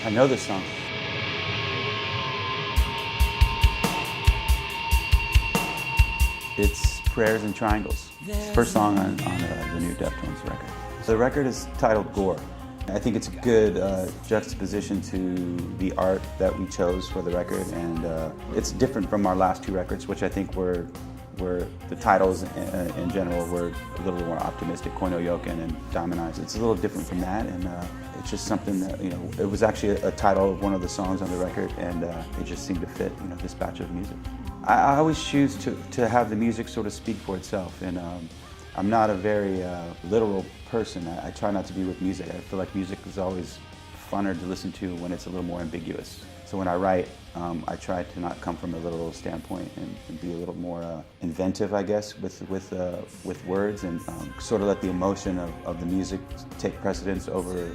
I know this song. It's Prayers and Triangles. It's the first song on the new Deftones record. The record is titled Gore. I think it's a good juxtaposition to the art that we chose for the record, and it's different from our last two records, which I think were the titles in general were a little more optimistic, Koino Yoken and Dominize. It's a little different from that, and it's just something that, it was actually a title of one of the songs on the record, and it just seemed to fit, this batch of music. I always choose to have the music sort of speak for itself, and I'm not a very literal person. I try not to be with music. I feel like music is always funner to listen to when it's a little more ambiguous. So when I write, I try to not come from a literal standpoint and be a little more inventive, I guess, with words, and sort of let the emotion of the music take precedence over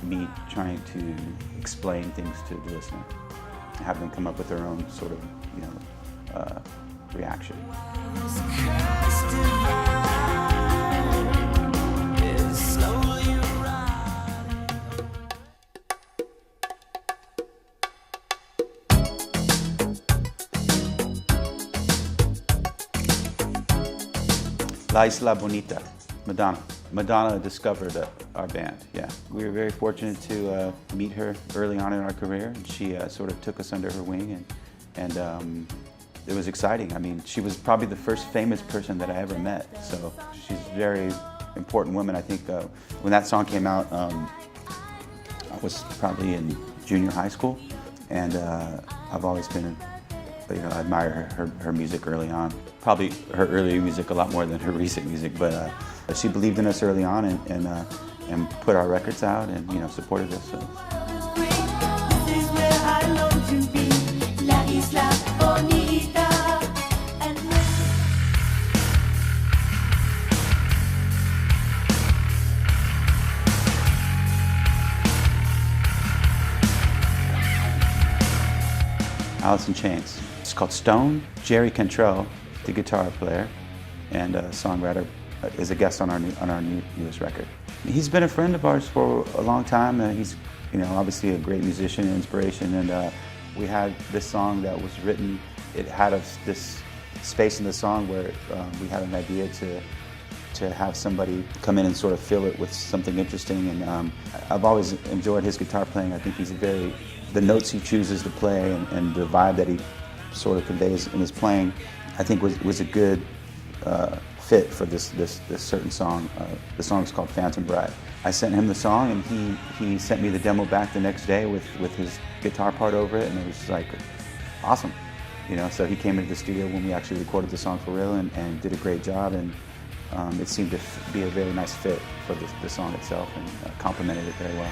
me trying to explain things to the listener. Have them come up with their own sort of, reaction. La Isla Bonita, Madonna. Madonna discovered our band, yeah. We were very fortunate to meet her early on in our career. She sort of took us under her wing, and it was exciting. I mean, she was probably the first famous person that I ever met, so she's a very important woman. I think when that song came out, I was probably in junior high school, and I've always been, I admire her music early on. Probably her early music a lot more than her recent music, but she believed in us early on and put our records out and supported us. So. This is where I long to be, La Isla Bonita. Alice in Chains. It's called Stone. Jerry Cantrell, the guitar player and songwriter, is a guest on our newest record. He's been a friend of ours for a long time. He's obviously a great musician and inspiration, and we had this song that was written. It had this space in the song where we had an idea to have somebody come in and sort of fill it with something interesting, and I've always enjoyed his guitar playing. I think the notes he chooses to play and the vibe that he sort of conveys in his playing, I think was a good fit for this certain song. The song is called Phantom Bride. I sent him the song, and he sent me the demo back the next day with his guitar part over it, and it was like awesome. So he came into the studio when we actually recorded the song for real and did a great job, and it seemed to be a very nice fit for the song itself, and complemented it very well.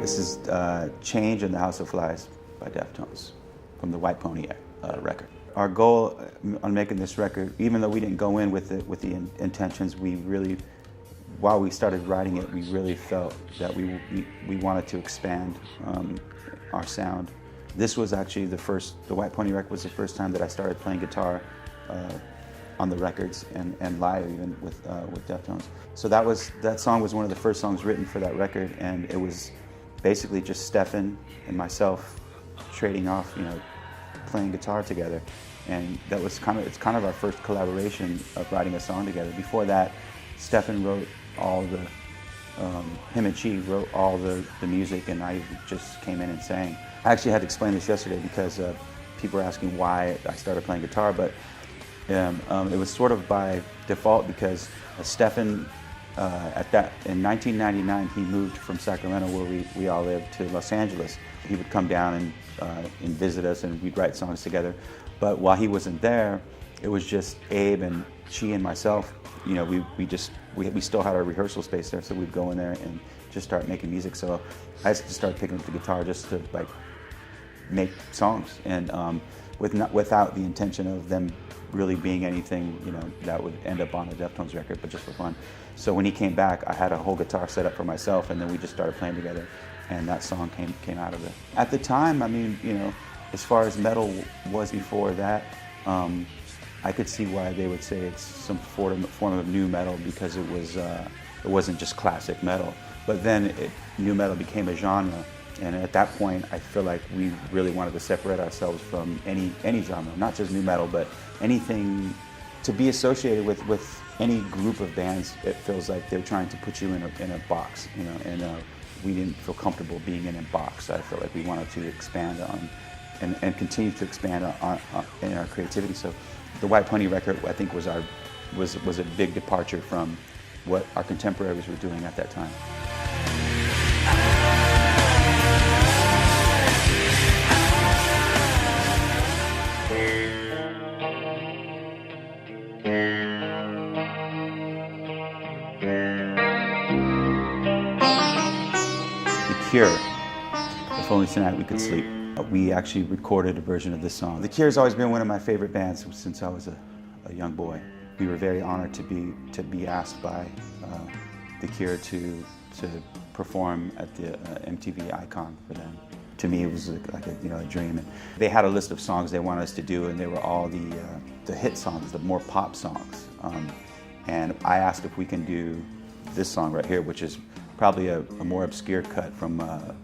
This is Change in the House of Flies by Deftones from the White Pony record. Our goal on making this record, even though we didn't go in with the intentions, while we started writing it, we really felt that we wanted to expand our sound. This was actually the White Pony record was the first time that I started playing guitar on the records and live even with Deftones. So that song was one of the first songs written for that record, and it was basically just Stefan and myself trading off, playing guitar together, and it's kind of our first collaboration of writing a song together. Before that, Stefan wrote all him and she wrote all the music, and I just came in and sang. I actually had to explain this yesterday because people were asking why I started playing guitar, but it was sort of by default because Stefan, in 1999, he moved from Sacramento, where we all lived, to Los Angeles. He would come down and visit us, and we'd write songs together. But while he wasn't there, it was just Abe and she and myself. We still had our rehearsal space there, so we'd go in there and just start making music. So I just started picking up the guitar just to make songs, and without the intention of them really being anything that would end up on a Deftones record, but just for fun. So when he came back, I had a whole guitar set up for myself, and then we just started playing together. and that song came out of it. At the time, I mean, you know, as far as metal was before that, I could see why they would say it's some form of new metal, because it wasn't just classic metal. But then new metal became a genre, and at that point, I feel like we really wanted to separate ourselves from any genre, not just new metal, but anything to be associated with any group of bands. It feels like they're trying to put you in a box, you know, and we didn't feel comfortable being in a box. I felt like we wanted to expand on and continue to expand on in our creativity. So the White Pony record, I think, was a big departure from what our contemporaries were doing at that time. The Cure, If Only Tonight We Could Sleep. We actually recorded a version of this song. The Cure has always been one of my favorite bands since I was a young boy. We were very honored to be asked by The Cure to perform at the MTV Icon for them. To me, it was like a dream. And they had a list of songs they wanted us to do, and they were all the hit songs, the more pop songs. And I asked if we can do this song right here, which is probably a more obscure cut from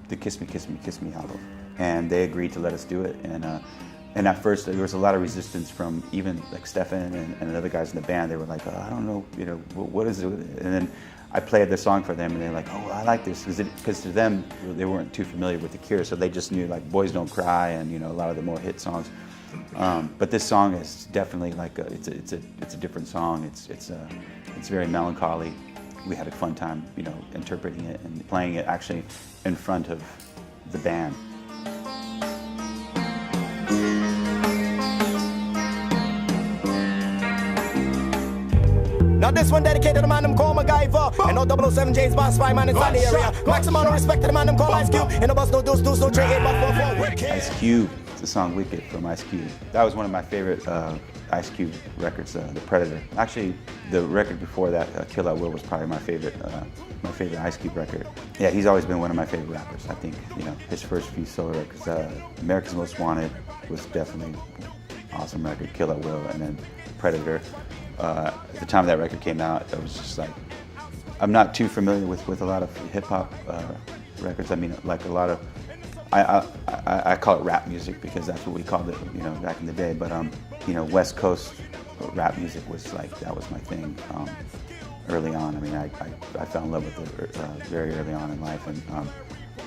the Kiss Me, Kiss Me, Kiss Me album. And they agreed to let us do it. And at first, there was a lot of resistance from even like Stefan and other guys in the band. They were like, I don't know, you know, what is it? And then I played the song for them, and they're like, oh, I like this. Because to them, they weren't too familiar with The Cure, so they just knew like Boys Don't Cry and, you know, a lot of the more hit songs. But this song is definitely like it's a different song. It's very melancholy. We had a fun time, you know, interpreting it and playing it actually in front of the band. Now this one dedicated to the man them call MacGyver. And no 007 James Bond spy man inside the area. Maximum respect to the man them call Ice Cube. And no bus no deuce no 3 8 1 4 4. Ice Cube, it's the song Wicked from Ice Cube. That was one of my favorite Ice Cube records, The Predator. Actually, the record before that, Kill at Will, was probably my favorite Ice Cube record. Yeah, he's always been one of my favorite rappers. I think, you know, his first few solo records, America's Most Wanted was definitely an awesome record, Kill at Will, and then Predator. At the time that record came out, it was just like, I'm not too familiar with a lot of hip hop records. I mean, like a lot of, I call it rap music because that's what we called it, you know, back in the day. But you know, West Coast rap music was like, that was my thing early on. I mean, I fell in love with it very early on in life, and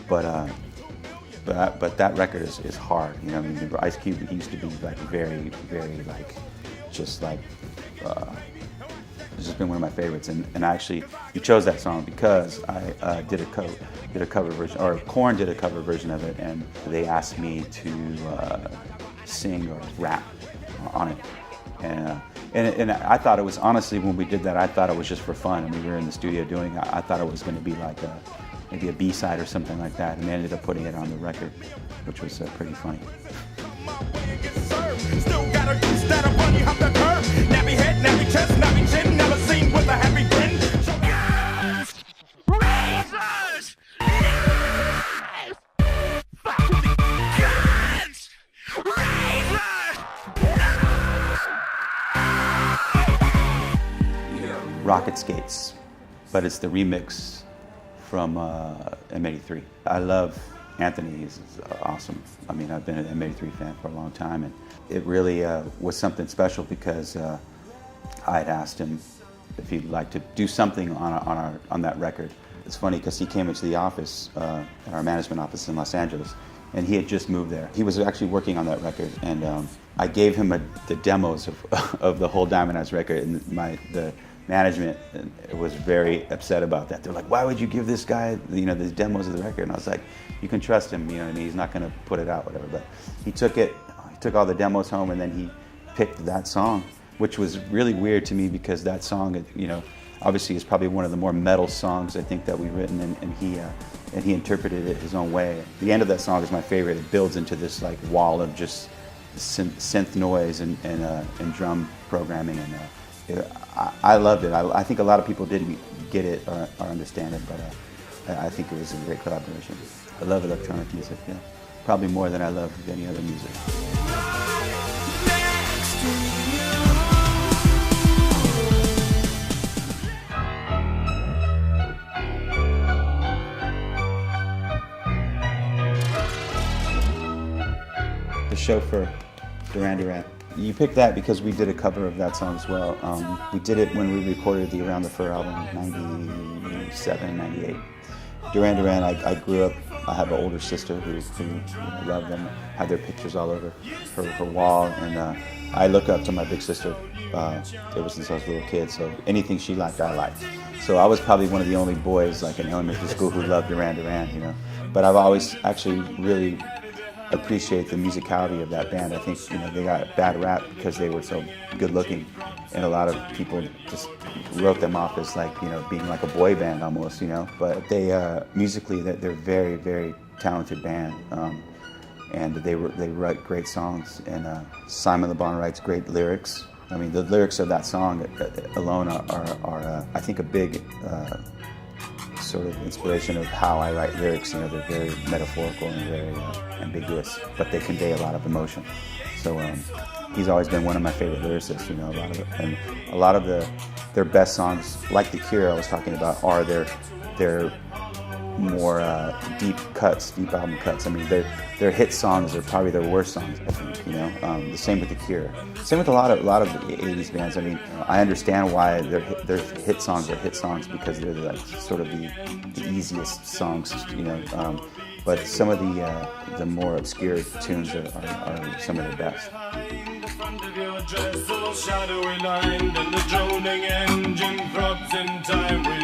but that record is hard. You know, I mean, Ice Cube, he used to be like very like, just like. It's just been one of my favorites, and actually we chose that song because I did a cover version, or Korn did a cover version of it, and they asked me to sing or rap on it, and I thought it was, honestly, when we did that, I thought it was just for fun, and we were in the studio doing it. I thought it was going to be like maybe a B-side or something like that, and they ended up putting it on the record, which was pretty funny. Still got a juice that a bunny hop the curb. Nappy head, nappy chest, nappy chin, never seen with a heavy grin. Yes! Razors! Yes! Fucking guns! Razors! Rocket Skates, but it's the remix from M83. I love Anthony. He's awesome. I mean, I've been an M83 fan for a long time, and it really was something special because I had asked him if he'd like to do something on that record. It's funny because he came into the office, at our management office in Los Angeles, and he had just moved there. He was actually working on that record, and I gave him the demos of the whole Diamond Eyes record, and the management was very upset about that. They're like, why would you give this guy, you know, the demos of the record? And I was like, you can trust him, you know what I mean? He's not going to put it out, whatever. But he took all the demos home, and then he picked that song, which was really weird to me because that song, you know, obviously is probably one of the more metal songs I think that we've written, and he interpreted it his own way. The end of that song is my favorite. It builds into this like wall of just synth noise and drum programming, and I loved it. I think a lot of people didn't get it or understand it, but I think it was a great collaboration. I love electronic music, yeah. Probably more than I love any other music. The chauffeur, Duran Duran. You picked that because we did a cover of that song as well. We did it when we recorded the Around the Fur album, 97, 98. Duran Duran, I grew up, I have an older sister who loved them, had their pictures all over her wall, and I look up to my big sister ever since I was a little kid, so anything she liked, I liked. So I was probably one of the only boys like in elementary school who loved Duran Duran, you know. But I've always actually really appreciate the musicality of that band. I think, you know, they got bad rap because they were so good looking, and a lot of people just wrote them off as like, you know, being like a boy band almost, you know. But they musically, they're very, very talented band, and they write great songs. And Simon Le Bon writes great lyrics. I mean, the lyrics of that song alone are I think a big sort of inspiration of how I write lyrics. You know, they're very metaphorical and very ambiguous, but they convey a lot of emotion. So he's always been one of my favorite lyricists. You know, a lot of their best songs, like The Cure I was talking about, are their more deep album cuts. I mean, their hit songs are probably their worst songs, I think, you know. The same with The Cure. Same with a lot of the 80s bands. I mean, I understand why their hit songs are hit songs, because they're like sort of the easiest songs, you know. But some of the more obscure tunes are some of the best. Front of your dress, so shadowy lined, and the droning engine throbs in time.